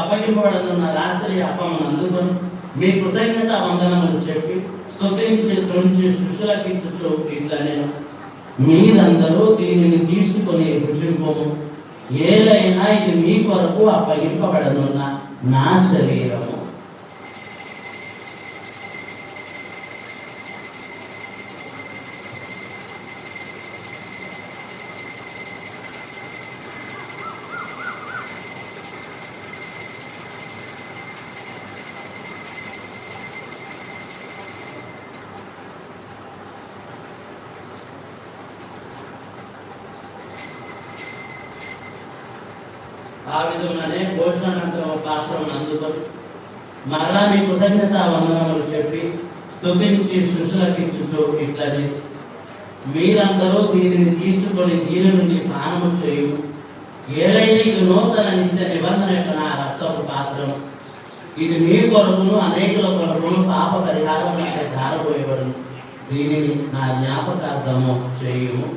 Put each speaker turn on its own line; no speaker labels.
అప్పగింపబడనున్న రాత్రి అప్పమును అందుకొని మీ కృతజ్ఞత వందనములు చెప్పి స్తుతించి త్రుంచి శిష్యులకిచ్చుచు ఇట్లా నేను మీరందరూ దీనిని తీసుకొని భుజింపము, ఏలైనా ఇది మీ కొరకు అప్పగింపబడనున్న నా శరీరము. ఆ విధంగానే భోజనానంతరం పాత్రను అందుకొని మరలా మీ కృతజ్ఞత వందనములు చెప్పి స్తుతించి శిష్యులకిచ్చుచు ఇట్లని మీరందరూ దీనిని తీసుకొని దీని నుండి పానము చేయు, ఏలైనా ఇది నూతన నిత్య నిబంధన యొక్క నా రక్తపు పాత్రం, ఇది మీ కొరకును అనేకుల కొరకును పాప పరిహారం ధారపోయబడును, దీనిని నా జ్ఞాపకార్థము చేయుము.